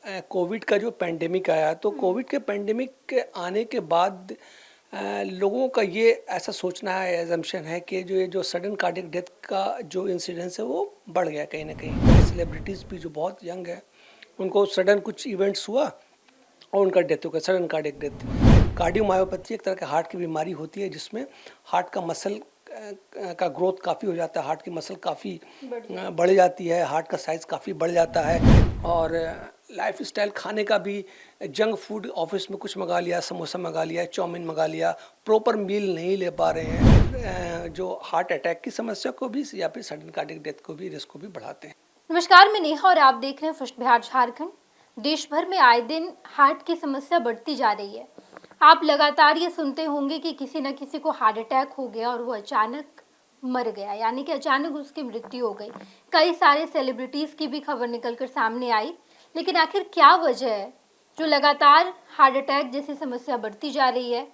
Covid का जो pandemic आया तो कोविड के पैंडेमिक के आने के बाद लोगों का ये ऐसा सोचना है, एजम्पशन है कि जो ये जो सडन कार्डियक डेथ का जो इंसिडेंस है वो बढ़ गया कहीं ना कहीं। सेलिब्रिटीज़ भी जो बहुत यंग है उनको सडन कुछ इवेंट्स हुआ और उनका डेथ हो गया, सडन कार्डियक डेथ। कार्डियोमायोपैथी एक तरह का हार्ट की बीमारी होती है जिसमें हार्ट का मसल का ग्रोथ काफ़ी हो जाता है, हार्ट की मसल काफ़ी बढ़ जाती है, हार्ट का साइज़ काफ़ी बढ़ जाता है और लाइफ स्टाइल खाने का भी जंक फूड, ऑफिस में कुछ मंगा लिया, समोसा मंगा लिया, चाउमीन मंगा लिया, प्रॉपर मील नहीं ले पा रहे हैं, जो हार्ट अटैक की समस्या को भी या फिर सडन कार्डियक डेथ को भी रिस्क को भी बढ़ाते हैं। नमस्कार, मैं नेहा और आप देख रहे हैं फर्स्ट बिहार झारखंड। देश भर में आए दिन हार्ट की समस्या बढ़ती जा रही है। आप लगातार ये सुनते होंगे कि किसी न किसी को हार्ट अटैक हो गया और वो अचानक मर गया, यानी कि अचानक उसकी मृत्यु हो गई। कई सारे सेलिब्रिटीज़ की भी खबर निकलकर सामने आई, लेकिन आखिर क्या वजह है जो लगातार हार्ट अटैक जैसी समस्या बढ़ती जा रही है?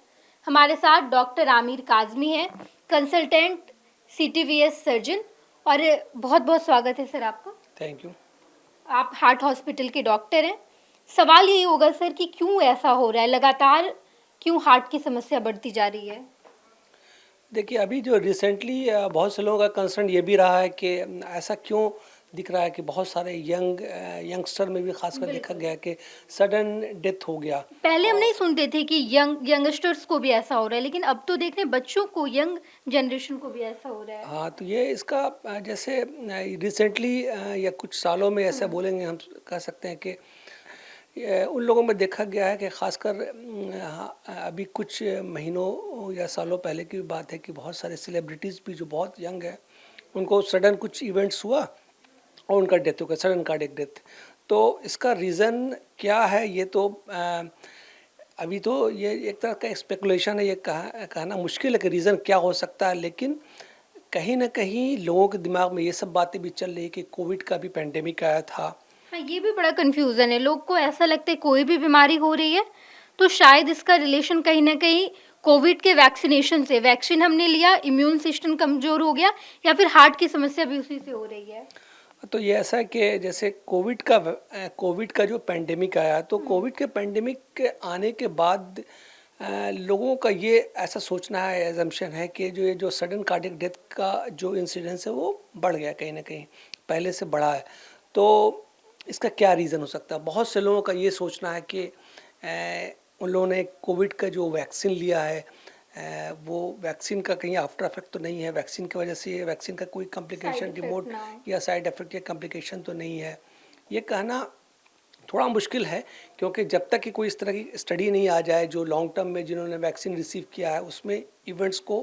हमारे साथ डॉक्टर आमिर काजमी हैं, कंसल्टेंट CTVS सर्जन। और बहुत बहुत स्वागत है सर आपका। Thank you. आप हार्ट हॉस्पिटल के डॉक्टर हैं। सवाल यही होगा सर कि क्यों ऐसा हो रहा है, लगातार क्यों हार्ट की समस्या बढ़ती जा रही है? देखिए, अभी जो रिसेंटली बहुत से लोगों का कंसर्न ये भी रहा है कि ऐसा क्यों दिख रहा है कि बहुत सारे यंगस्टर में भी खासकर देखा गया है कि सडन डेथ हो गया। पहले हम नहीं सुनते थे कि यंगस्टर्स को भी ऐसा हो रहा है, लेकिन अब तो देख रहे हैं बच्चों को, यंग जनरेशन को भी ऐसा हो रहा है। हाँ, तो ये इसका जैसे रिसेंटली या कुछ सालों में ऐसा बोलेंगे, हम कह सकते हैं कि उन लोगों में देखा गया है कि खासकर हाँ, अभी कुछ महीनों या सालों पहले की बात है कि बहुत सारे सेलिब्रिटीज़ भी जो बहुत यंग है उनको सडन कुछ इवेंट्स हुआ और उनका डेथ हो गया, सडन कार्डियक डेथ। तो इसका रीज़न क्या है ये तो अभी तो ये एक तरह का स्पेकुलेशन है, ये कहना मुश्किल है कि रीज़न क्या हो सकता है, लेकिन कहीं ना कहीं लोगों के दिमाग में ये सब बातें भी चल रही है कि कोविड का भी पेंडेमिक आया था। हाँ, ये भी बड़ा कंफ्यूजन है। लोग को ऐसा लगता है कोई भी बीमारी हो रही है तो शायद इसका रिलेशन कहीं ना कहीं कोविड के वैक्सीनेशन से, वैक्सीन हमने लिया, इम्यून सिस्टम कमजोर हो गया, या फिर हार्ट की समस्या भी उसी से हो रही है। तो ये ऐसा है कि जैसे कोविड का जो पेंडेमिक आया तो कोविड के पेंडेमिक के आने के बाद लोगों का ये ऐसा सोचना है, एजम्पशन है कि जो ये जो सडन कार्डियक डेथ का जो इंसिडेंस है वो बढ़ गया कहीं ना कहीं, पहले से बढ़ा है। तो इसका क्या रीज़न हो सकता है? बहुत से लोगों का ये सोचना है कि उन लोगों ने कोविड का जो वैक्सीन लिया है वो वैक्सीन का कहीं आफ्टर इफेक्ट तो नहीं है, वैक्सीन की वजह से वैक्सीन का कोई कॉम्प्लिकेशन, रिमोट या साइड इफेक्ट या कॉम्प्लिकेशन तो नहीं है। ये कहना थोड़ा मुश्किल है क्योंकि जब तक कि कोई इस तरह की स्टडी नहीं आ जाए जो लॉन्ग टर्म में जिन्होंने वैक्सीन रिसीव किया है उसमें इवेंट्स को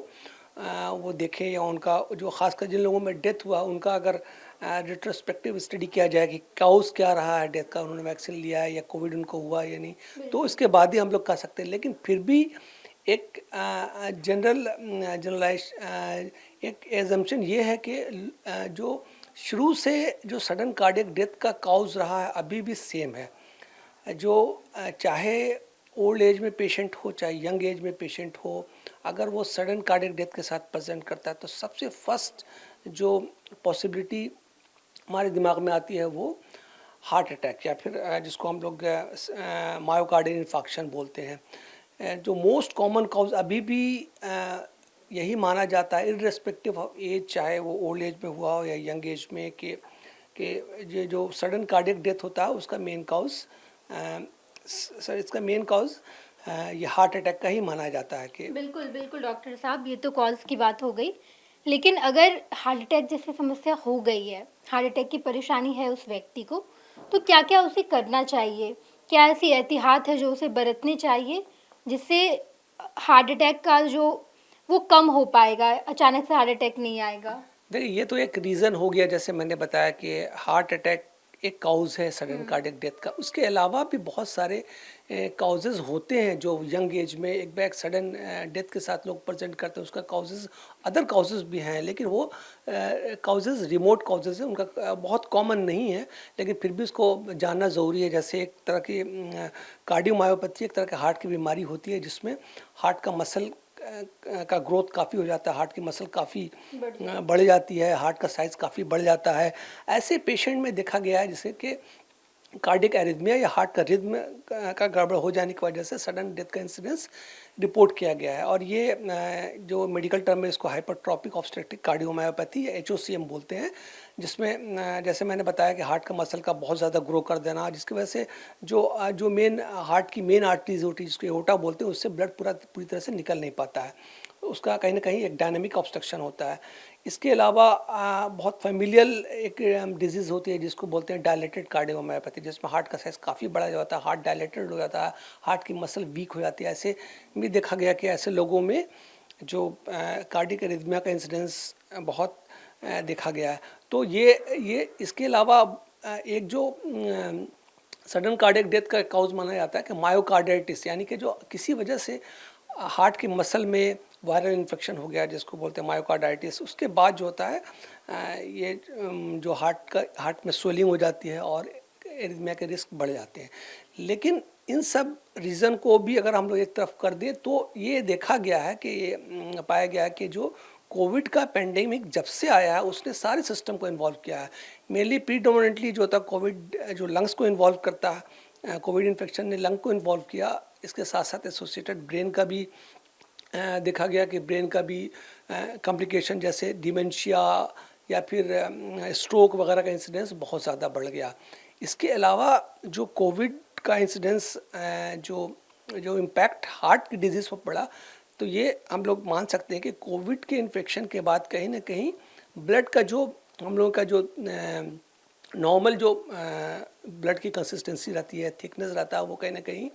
वो देखें, या उनका जो खासकर जिन लोगों में डेथ हुआ उनका अगर रिट्रोस्पेक्टिव स्टडी किया जाए कि काउस क्या रहा है डेथ का, उन्होंने वैक्सीन लिया है या कोविड उनको हुआ या नहीं, तो इसके बाद ही हम लोग कह सकते हैं। लेकिन फिर भी एक जनरलाइज एक एजम्पशन ये है कि जो शुरू से जो सडन कार्डियक डेथ का काउज रहा है अभी भी सेम है। जो चाहे ओल्ड एज में पेशेंट हो चाहे यंग एज में पेशेंट हो, अगर वो सडन कार्डियक डेथ के साथ प्रेजेंट करता है तो सबसे फर्स्ट जो पॉसिबिलिटी हमारे दिमाग में आती है वो हार्ट अटैक या फिर जिसको हम लोग मायोकार्डियल इन्फाक्शन बोलते हैं। जो मोस्ट कॉमन कॉज अभी भी यही माना जाता है इर्रेस्पेक्टिव ऑफ एज, चाहे वो ओल्ड एज में हुआ हो या यंग एज में, कि ये जो सडन कार्डियक डेथ होता है उसका मेन कॉज सर इसका मेन कॉज ये हार्ट अटैक का ही माना जाता है। कि बिल्कुल बिल्कुल डॉक्टर साहब, ये तो कॉज की बात हो गई, लेकिन अगर हार्ट अटैक जैसी समस्या हो गई है, हार्ट अटैक की परेशानी है उस व्यक्ति को, तो क्या क्या उसे करना चाहिए? क्या ऐसी एहतियात है जो उसे बरतनी चाहिए जिससे हार्ट अटैक का जो वो कम हो पाएगा, अचानक से हार्ट अटैक नहीं आएगा? देखिए, ये तो एक रीज़न हो गया, जैसे मैंने बताया कि हार्ट अटैक एक काउज है सडन कार्डियक डेथ का। उसके अलावा भी बहुत सारे काउजेज़ होते हैं जो यंग एज में एक बैग सडन डेथ के साथ लोग प्रेजेंट करते हैं। उसका काउजेज़ अदर काउजेज़ भी हैं, लेकिन वो काउजेज़ रिमोट काउजेज़ हैं, उनका बहुत कॉमन नहीं है, लेकिन फिर भी उसको जानना ज़रूरी है। जैसे एक तरह की कार्डियोमायोपैथी एक तरह की हार्ट की बीमारी होती है जिसमें हार्ट का मसल का ग्रोथ काफ़ी हो जाता है, हार्ट की मसल काफ़ी बढ़ जाती है, हार्ट का साइज़ काफ़ी बढ़ जाता है। ऐसे पेशेंट में देखा गया है जैसे कि कार्डियक एरिथमिया या हार्ट का रिद्म का गड़बड़ हो जाने की वजह से सडन डेथ का इंसिडेंस रिपोर्ट किया गया है। और ये जो मेडिकल टर्म है इसको हाइपरट्रॉपिक ऑब्स्ट्रक्टिव कार्डियोमायोपैथी या एचओसीएम बोलते हैं, जिसमें जैसे मैंने बताया कि हार्ट का मसल का बहुत ज़्यादा ग्रो कर देना, जिसकी वजह से जो मेन हार्ट की मेन आर्टरीज होती है जिसको एओर्टा बोलते हैं, उससे ब्लड पूरी तरह से निकल नहीं पाता है, उसका कहीं ना कहीं एक डायनामिक ऑब्स्ट्रक्शन होता है। इसके अलावा बहुत फेमिलियल एक डिजीज़ होती है जिसको बोलते हैं डायलेटेड कार्डियोमायोपैथी, जिसमें हार्ट का साइज काफ़ी बड़ा हो जाता है, हार्ट डायलेटेड हो जाता है, हार्ट की मसल वीक हो जाती है। ऐसे भी देखा गया कि ऐसे लोगों में जो कार्डियक एरिथमिया का इंसिडेंस बहुत देखा गया है। तो ये इसके अलावा एक जो सडन कार्डियक डेथ का काउज माना जाता है कि मायोकार्डाइटिस, यानी कि जो किसी वजह से हार्ट की मसल में वायरल इन्फेक्शन हो गया जिसको बोलते हैं मायोकार्डाइटिस, उसके बाद जो होता है ये जो हार्ट में स्वेलिंग हो जाती है और एरिथमिया के रिस्क बढ़ जाते हैं। लेकिन इन सब रीज़न को भी अगर हम लोग एक तरफ कर दें तो ये देखा गया है कि पाया गया है कि जो कोविड का पेंडेमिक जब से आया है उसने सारे सिस्टम को इन्वॉल्व किया है। मेनली प्रीडोमिनेंटली जो होता है कोविड जो लंग्स को इन्वॉल्व करता है, कोविड इन्फेक्शन ने लंग को इन्वॉल्व किया। इसके साथ साथ एसोसिएटेड ब्रेन का भी देखा गया कि ब्रेन का भी कॉम्प्लिकेशन जैसे डिमेंशिया या फिर स्ट्रोक वगैरह का इंसिडेंस बहुत ज़्यादा बढ़ गया। इसके अलावा जो कोविड का इंसिडेंस जो जो इम्पैक्ट हार्ट की डिजीज़ पर पड़ा, तो ये हम लोग मान सकते हैं कि कोविड के इन्फेक्शन के बाद कहीं ना कहीं ब्लड का जो हम लोगों का जो नॉर्मल जो ब्लड की कंसिस्टेंसी रहती है, थिकनेस रहता है, वो कहीं ना कहीं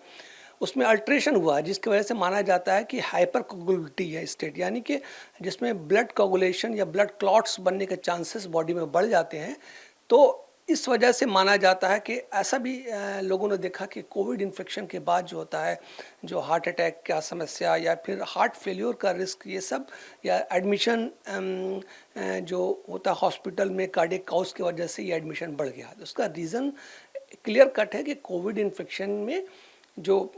उसमें अल्ट्रेशन हुआ है, जिसकी वजह से माना जाता है कि हाइपर कोगुलेबिलिटी है स्टेट, यानी कि जिसमें ब्लड कोगुलेशन या ब्लड क्लॉट्स बनने के चांसेस बॉडी में बढ़ जाते हैं। तो इस वजह से माना जाता है कि ऐसा भी लोगों ने देखा कि कोविड इन्फेक्शन के बाद जो होता है जो हार्ट अटैक का समस्या या फिर हार्ट फेल्योर का रिस्क, ये सब या एडमिशन जो होता है हॉस्पिटल में कार्डियक काउज की वजह से ये एडमिशन बढ़ गया। तो उसका रीज़न क्लियर कट है कि कोविड इन्फेक्शन में जो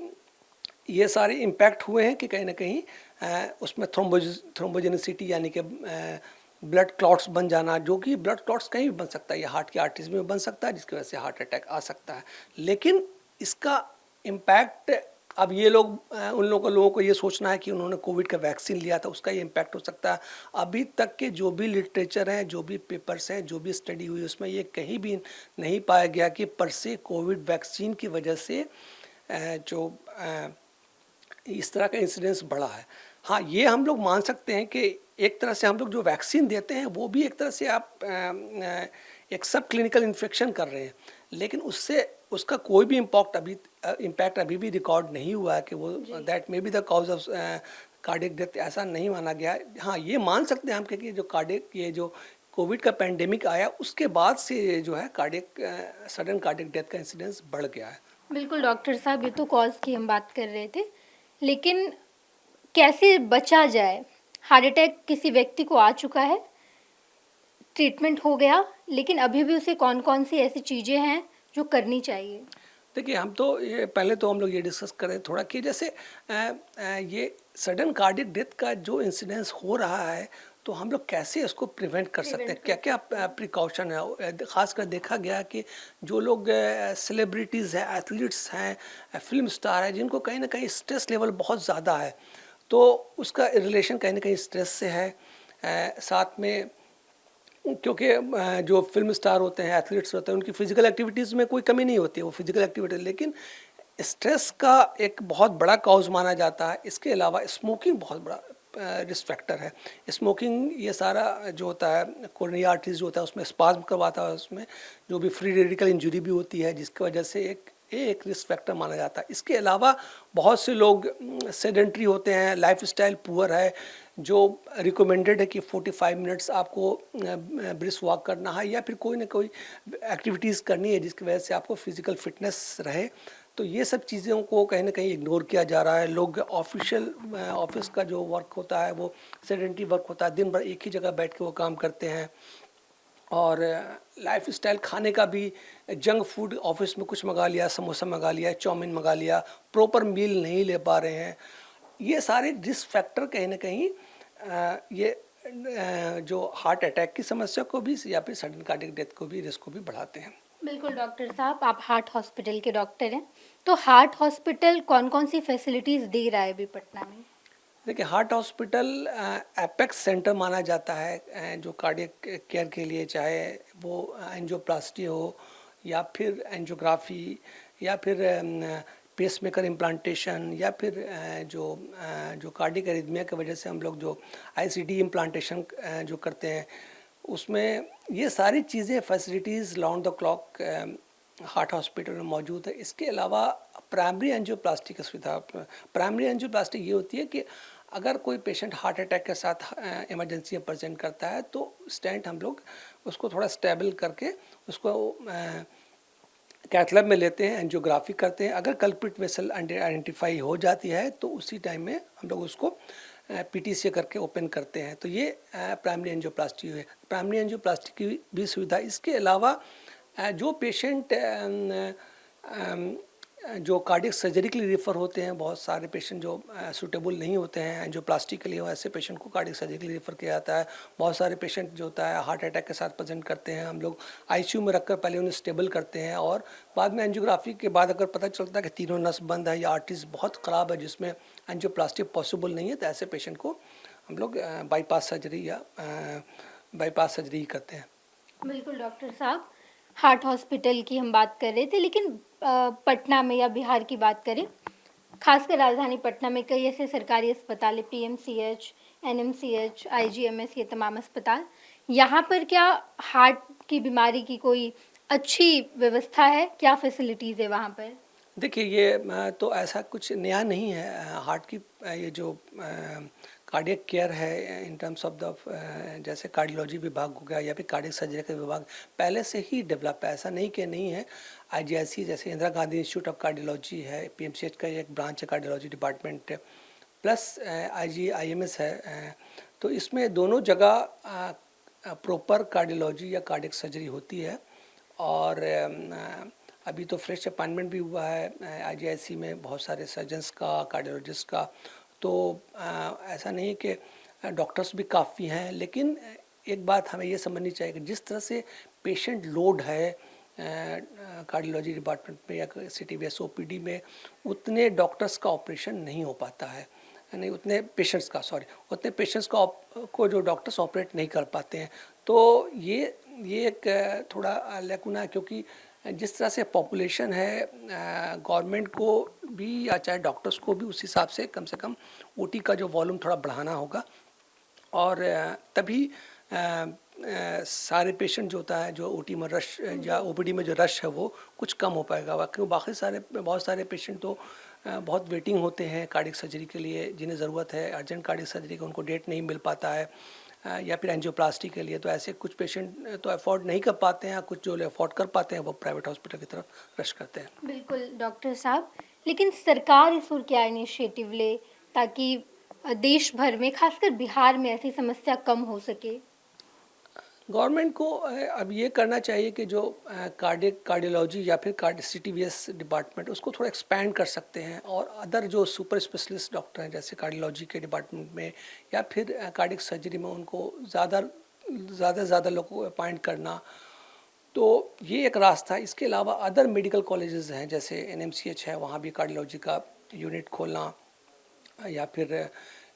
ये सारे इम्पैक्ट हुए हैं कि कहीं ना कहीं उसमें थ्रोम्बोजेनिसिटी यानी कि ब्लड क्लॉट्स बन जाना, जो कि ब्लड क्लॉट्स कहीं भी बन सकता है, ये हार्ट की आर्टरीज में बन सकता है जिसकी वजह से हार्ट अटैक आ सकता है। लेकिन इसका इम्पैक्ट अब ये लोग उन लोगों को ये सोचना है कि उन्होंने कोविड का वैक्सीन लिया था उसका ये इम्पैक्ट हो सकता है। अभी तक के जो भी लिटरेचर हैं, जो भी पेपर्स हैं, जो भी स्टडी हुई, उसमें ये कहीं भी नहीं पाया गया कि पर से कोविड वैक्सीन की वजह से जो इस तरह का इंसिडेंस बढ़ा है। हाँ, ये हम लोग मान सकते हैं कि एक तरह से हम लोग जो वैक्सीन देते हैं वो भी एक तरह से आप एक सब क्लिनिकल इन्फेक्शन कर रहे हैं, लेकिन उससे उसका कोई भी इम्पैक्ट अभी भी रिकॉर्ड नहीं हुआ है कि वो that may be the cause of cardiac death, ऐसा नहीं माना गया। हाँ, ये मान सकते हैं हम कि जो ये जो कोविड का पेंडेमिक आया उसके बाद से जो है सडन कार्डियक डेथ का इंसिडेंस बढ़ गया है। बिल्कुल डॉक्टर साहब, ये तो कॉज की हम बात कर रहे थे, लेकिन कैसे बचा जाए? हार्ट अटैक किसी व्यक्ति को आ चुका है, ट्रीटमेंट हो गया, लेकिन अभी भी उसे कौन कौन सी ऐसी चीज़ें हैं जो करनी चाहिए? देखिए, हम तो ये पहले तो हम लोग ये डिस्कस करें थोड़ा कि जैसे ये सडन कार्डियक डेथ का जो इंसिडेंस हो रहा है तो हम लोग कैसे इसको प्रिवेंट कर सकते हैं, क्या क्या प्रिकॉशन है। खासकर देखा गया कि जो लोग सेलिब्रिटीज़ हैं, एथलीट्स हैं, फिल्म स्टार हैं, जिनको कहीं ना कहीं स्ट्रेस लेवल बहुत ज़्यादा है, तो उसका रिलेशन कहीं ना कहीं स्ट्रेस से है। साथ में क्योंकि जो फिल्म स्टार होते हैं, एथलीट्स होते हैं, उनकी फिजिकल एक्टिविटीज़ में कोई कमी नहीं होती है, वो फिजिकल एक्टिविटी, लेकिन स्ट्रेस का एक बहुत बड़ा कॉज माना जाता है। इसके अलावा स्मोकिंग बहुत बड़ा रिस्क फैक्टर है। स्मोकिंग ये सारा जो होता है कोरोनरी आर्टरीज जो होता है उसमें स्पाज्म करवाता है, उसमें जो भी फ्री रेडिकल इंजरी भी होती है जिसकी वजह से एक रिस्क फैक्टर माना जाता है। इसके अलावा बहुत से लोग सेडेंट्री होते हैं, लाइफ स्टाइल पुअर है, जो रिकमेंडेड है कि 45 मिनट्स आपको ब्रिस्क वॉक करना है या फिर कोई ना कोई एक्टिविटीज़ करनी है जिसकी वजह से आपको फिजिकल फिटनेस रहे। तो ये सब चीज़ों को कहीं ना कहीं इग्नोर किया जा रहा है। लोग ऑफिस का जो वर्क होता है वो सेडेंटरी वर्क होता है, दिन भर एक ही जगह बैठ के वो काम करते हैं, और लाइफ स्टाइल खाने का भी जंक फूड ऑफिस में कुछ मंगा लिया, समोसा मंगा लिया, चाउमीन मंगा लिया, प्रॉपर मील नहीं ले पा रहे हैं। ये सारे रिस्क फैक्टर कहीं ना कहीं जो हार्ट अटैक की समस्या को भी या फिर सडन कार्डियक डेथ को भी रिस्क को भी बढ़ाते हैं। बिल्कुल डॉक्टर साहब, आप हार्ट हॉस्पिटल के डॉक्टर हैं, तो हार्ट हॉस्पिटल कौन-कौन सी फैसिलिटीज़ दे रहा है अभी पटना में? देखिए, हार्ट हॉस्पिटल एपेक्स सेंटर माना जाता है जो कार्डियक केयर के लिए, चाहे वो एंजियोप्लास्टी हो या फिर एंजियोग्राफी या फिर पेसमेकर इम्प्लांटेशन या फिर जो कार्डियक एरिथमिया की वजह से हम लोग जो आईसीडी इम्प्लांटेशन जो करते हैं, उसमें ये सारी चीज़ें facilities round the clock heart hospital में मौजूद है। इसके अलावा प्राइमरी एंजियोप्लास्टी की सुविधा, प्राइमरी एंजियोप्लास्टी ये होती है कि अगर कोई पेशेंट हार्ट अटैक के साथ इमरजेंसी में प्रेजेंट करता है तो स्टेंट हम लोग उसको थोड़ा स्टेबल करके उसको कैथ लैब में लेते हैं, एंजियोग्राफी करते हैं। अगर कल्प्रिट वेसल आइडेंटिफाई हो जाती है तो उसी टाइम में हम लोग उसको पीटीसी करके ओपन करते हैं। तो ये प्राइमरी एंजियोप्लास्टी है। प्राइमरी एंजियोप्लास्टी की भी सुविधा। इसके अलावा जो पेशेंट जो कार्डियक सर्जरी के लिए रेफ़र होते हैं, बहुत सारे पेशेंट जो सूटेबल नहीं होते हैं एंजियोप्लास्टी के लिए, ऐसे पेशेंट को कार्डियक सर्जरी के लिए रेफ़र किया जाता है। बहुत सारे पेशेंट जो होता है हार्ट अटैक के साथ प्रेजेंट करते हैं, हम लोग आईसीयू में रखकर पहले उन्हें स्टेबल करते हैं और बाद में एंजियोग्राफी के बाद अगर पता चलता है कि तीनों नस बंद है या आर्टरीज बहुत ख़राब है जिसमें एंजियोप्लास्टी पॉसिबल नहीं है, तो ऐसे पेशेंट को हम लोग बाईपास सर्जरी करते हैं। बिल्कुल डॉक्टर साहब, हार्ट हॉस्पिटल की हम बात कर रहे थे, लेकिन पटना में या बिहार की बात करें, खासकर राजधानी पटना में कई ऐसे सरकारी अस्पताल है, पीएमसीएच, एनएमसीएच, आईजीएमएस, ये तमाम अस्पताल, यहाँ पर क्या हार्ट की बीमारी की कोई अच्छी व्यवस्था है? क्या फैसिलिटीज़ है वहाँ पर? देखिए, ये तो ऐसा कुछ नया नहीं है। हार्ट की ये जो कार्डियक केयर है इन टर्म्स ऑफ द जैसे कार्डियोलॉजी विभाग हो गया या फिर कार्डियक सर्जरी का विभाग पहले से ही डेवलप है, ऐसा नहीं कि नहीं है। आईजीआईसी जैसे Indira Gandhi institute of cardiology है, पीएमसीएच का एक ब्रांच है कार्डियोलॉजी डिपार्टमेंट है, प्लस आईजीआईएमएस है। तो इसमें दोनों जगह प्रॉपर कार्डियोलॉजी या कार्डियक सर्जरी होती है। और अभी तो फ्रेश अपॉइंटमेंट भी हुआ है आईजीआईसी में बहुत सारे सर्जन्स का, कार्डियोलॉजिस्ट का। तो ऐसा नहीं कि डॉक्टर्स भी काफ़ी हैं, लेकिन एक बात हमें ये समझनी चाहिए कि जिस तरह से पेशेंट लोड है कार्डियोलॉजी डिपार्टमेंट में या सीटीवीएस ओपीडी में, उतने डॉक्टर्स का ऑपरेशन नहीं हो पाता है, नहीं उतने पेशेंट्स का को जो डॉक्टर्स ऑपरेट नहीं कर पाते हैं। तो ये एक थोड़ा लैकुना है, क्योंकि जिस तरह से पॉपुलेशन है, गवर्नमेंट को भी या चाहे डॉक्टर्स को भी उस हिसाब से कम ओटी का जो वॉल्यूम थोड़ा बढ़ाना होगा और तभी सारे पेशेंट जो होता है जो ओटी में रश या ओपीडी में जो रश है वो कुछ कम हो पाएगा। क्योंकि बहुत सारे पेशेंट तो बहुत वेटिंग होते हैं कार्डियक सर्जरी के लिए, जिन्हें ज़रूरत है अर्जेंट कार्डियक सर्जरी का, उनको डेट नहीं मिल पाता है या फिर एंजियोप्लास्टी के लिए। तो ऐसे कुछ पेशेंट तो अफोर्ड नहीं कर पाते हैं, कुछ जो अफोर्ड कर पाते हैं वो प्राइवेट हॉस्पिटल की तरफ रश करते हैं। बिल्कुल डॉक्टर साहब, लेकिन सरकार इस ओर क्या इनिशिएटिव ले ताकि देश भर में, खासकर बिहार में, ऐसी समस्या कम हो सके? गवर्नमेंट को अब ये करना चाहिए कि जो कार्डियोलॉजी या फिर सीटीवीएस डिपार्टमेंट उसको थोड़ा एक्सपैंड कर सकते हैं और अदर जो सुपर स्पेशलिस्ट डॉक्टर हैं जैसे कार्डियोलॉजी के डिपार्टमेंट में या फिर कार्डियक सर्जरी में उनको ज़्यादा लोगों को अपॉइंट करना। तो ये एक रास्ता है। इसके अलावा अदर मेडिकल कॉलेजेस हैं जैसे एनएमसीएच है, वहाँ भी कार्डियोलॉजी का यूनिट खोलना या फिर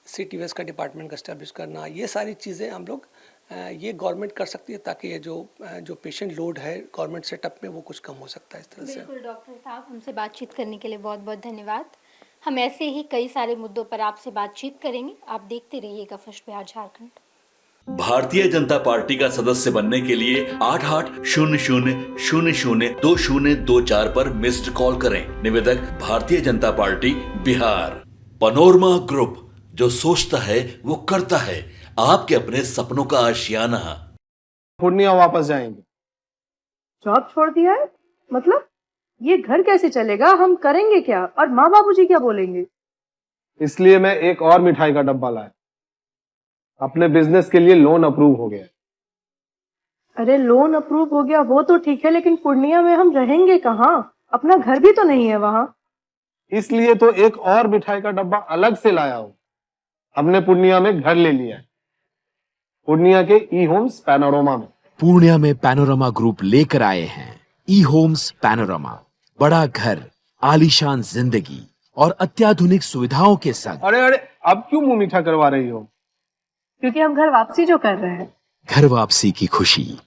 सीटीवीएस का डिपार्टमेंट का एस्टेब्लिश करना, ये सारी चीज़ें हम लोग ये गवर्नमेंट कर सकती है ताकि ये जो पेशेंट लोड है गवर्नमेंट सेटअप में वो कुछ कम हो सकता है इस तरह से। बिल्कुल डॉक्टर साहब, हमसे बातचीत करने के लिए बहुत बहुत धन्यवाद। हम ऐसे ही कई सारे मुद्दों पर आपसे बातचीत करेंगे। आप देखते रहिएगा फर्स्ट बिहार झारखंड। भारतीय जनता पार्टी का सदस्य बनने के लिए 8800002024 पर मिस्ड कॉल करें। निवेदक Bharatiya Janata party Bihar. Panorama group, जो सोचता है वो करता है। आपके अपने सपनों का आशियाना। पूर्णिया वापस जाएंगे। जॉब छोड़ दिया है? मतलब ये घर कैसे चलेगा? हम करेंगे क्या? और माँ बाबूजी क्या बोलेंगे? इसलिए मैं एक और मिठाई का डब्बा लाया। अपने बिजनेस के लिए लोन अप्रूव हो गया। अरे लोन अप्रूव हो गया वो तो ठीक है, लेकिन पूर्णिया में हम रहेंगे कहाँ? अपना घर भी तो नहीं है वहाँ। इसलिए तो एक और मिठाई का डब्बा अलग से लाया हूँ। हमने पूर्णिया में घर ले लिया है, पूर्णिया के ई होम्स पैनोरमा में। पूर्णिया में पैनोरमा ग्रुप लेकर आए हैं ई होम्स पैनोरामा, बड़ा घर, आलीशान जिंदगी और अत्याधुनिक सुविधाओं के संग। अरे अरे, अब क्यों मुंह मीठा करवा रही हो? क्योंकि हम घर वापसी जो कर रहे हैं। घर वापसी की खुशी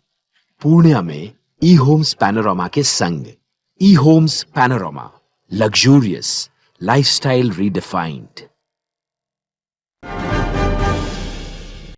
पूर्णिया में ई होम्स पैनोरामा के संग। ई homes panorama, luxurious lifestyle redefined.